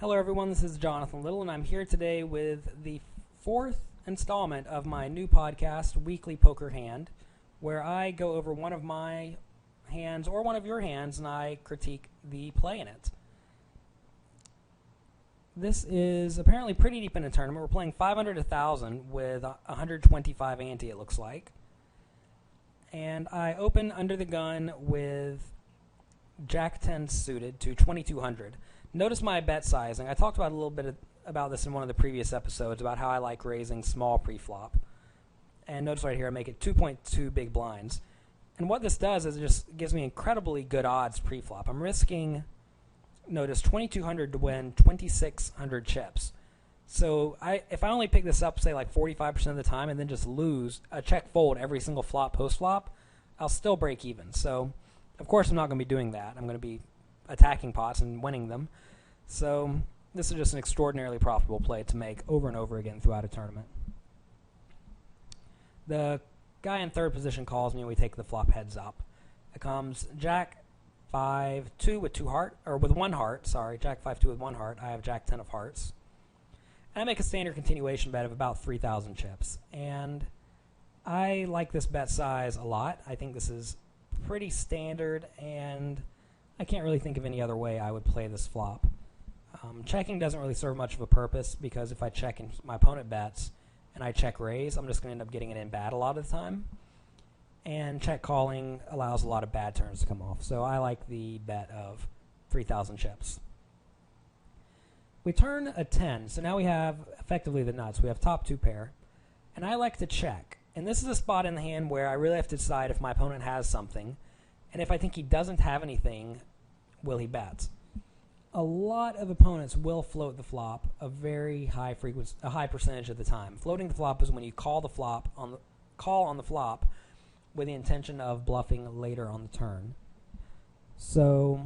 Hello everyone, this is Jonathan Little, and I'm here today with the fourth installment of my new podcast, Weekly Poker Hand, where I go over one of my hands or one of your hands and I critique the play in it. This is apparently pretty deep in the tournament. We're playing 500 to 1,000 with 125 ante, it looks like. And I open under the gun with Jack 10 suited to 2,200. Notice my bet sizing. I talked about a little bit about this in one of the previous episodes about how I like raising small pre-flop. And notice right here I make it 2.2 big blinds. And what this does is it just gives me incredibly good odds pre-flop. I'm risking, notice, 2,200 to win 2,600 chips. So if I only pick this up, say, like 45% of the time and then just lose a check fold every single flop post-flop, I'll still break even. So, of course, I'm not going to be doing that. I'm going to be attacking pots and winning them. So this is just an extraordinarily profitable play to make over and over again throughout a tournament. The guy in third position calls me and we take the flop heads up. It comes Jack 5-2 with with one heart, sorry, Jack 5-2 with one heart. I have Jack 10 of hearts. And I make a standard continuation bet of about 3,000 chips. And I like this bet size a lot. I think this is pretty standard, and I can't really think of any other way I would play this flop. Checking doesn't really serve much of a purpose because if I check and my opponent bets and I check raise, I'm just going to end up getting it in bad a lot of the time. And check calling allows a lot of bad turns to come off. So I like the bet of 3,000 chips. We turn a 10, so now we have effectively the nuts. We have top two pair. And I like to check. And this is a spot in the hand where I really have to decide if my opponent has something. And if I think he doesn't have anything, will he bet? A lot of opponents will float the flop a very high frequency, a high percentage of the time. Floating the flop is when you call on the flop with the intention of bluffing later on the turn. So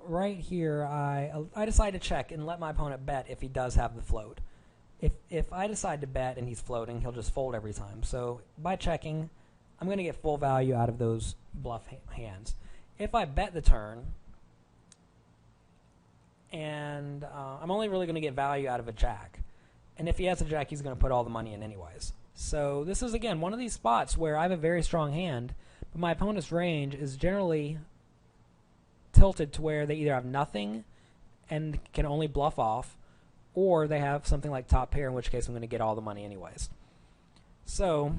right here, I decide to check and let my opponent bet if he does have the float. If I decide to bet and he's floating, he'll just fold every time. So by checking, I'm going to get full value out of those bluff hands. If I bet the turn, and I'm only really going to get value out of a jack. And if he has a jack, he's going to put all the money in anyways. So this is, again, one of these spots where I have a very strong hand, but my opponent's range is generally tilted to where they either have nothing and can only bluff off, or they have something like top pair, in which case I'm going to get all the money anyways. So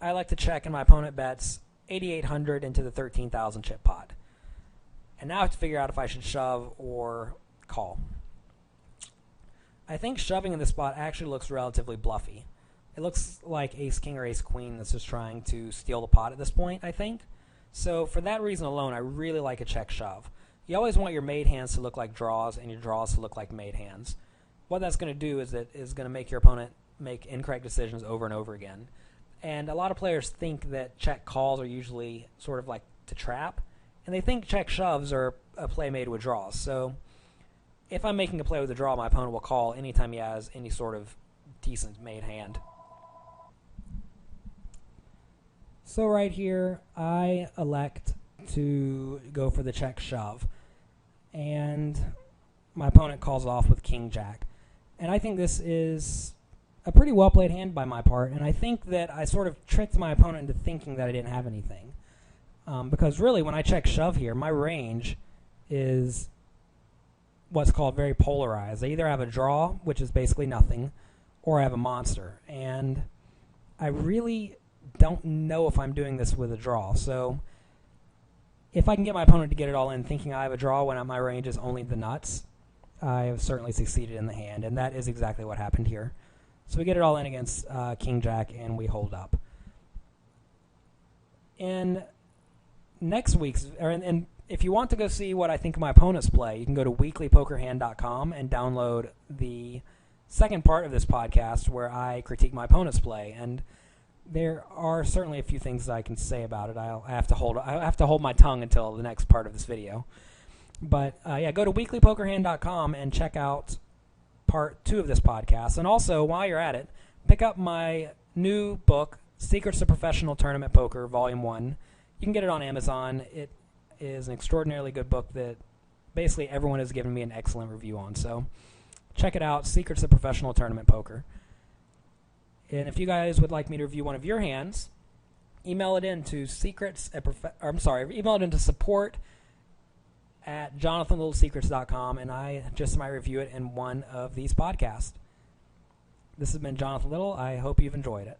I like to check, and my opponent bets 8,800 into the 13,000 chip pot. And now I have to figure out if I should shove or call. I think shoving in this spot actually looks relatively bluffy. It looks like ace-king or ace-queen that's just trying to steal the pot at this point, I think. So for that reason alone, I really like a check shove. You always want your made hands to look like draws and your draws to look like made hands. What that's going to do is it is going to make your opponent make incorrect decisions over and over again. And a lot of players think that check calls are usually sort of like to trap, and they think check shoves are a play made with draws. So if I'm making a play with a draw, my opponent will call anytime he has any sort of decent made hand. So right here, I elect to go for the check shove, and my opponent calls it off with king jack. And I think this is a pretty well played hand by my part, and I think that I sort of tricked my opponent into thinking that I didn't have anything. Because really, when I check shove here, my range is what's called very polarized. I either have a draw, which is basically nothing, or I have a monster. And I really don't know if I'm doing this with a draw. So if I can get my opponent to get it all in thinking I have a draw when my range is only the nuts, I have certainly succeeded in the hand, and that is exactly what happened here. So we get it all in against king jack, and we hold up. In next week's, and if you want to go see what I think of my opponent's play, you can go to weeklypokerhand.com and download the second part of this podcast where I critique my opponent's play. And there are certainly a few things that I can say about it. I have to hold my tongue until the next part of this video. But yeah, go to weeklypokerhand.com and check out part 2 of this podcast. And also, while you're at it, pick up my new book, Secrets to Professional Tournament Poker, Volume 1. You can get it on Amazon. It is an extraordinarily good book that basically everyone has given me an excellent review on. So check it out, Secrets of Professional Tournament Poker. And if you guys would like me to review one of your hands, email it in to email it into support@jonathanlittlesecrets.com, and I just might review it in one of these podcasts. This has been Jonathan Little. I hope you've enjoyed it.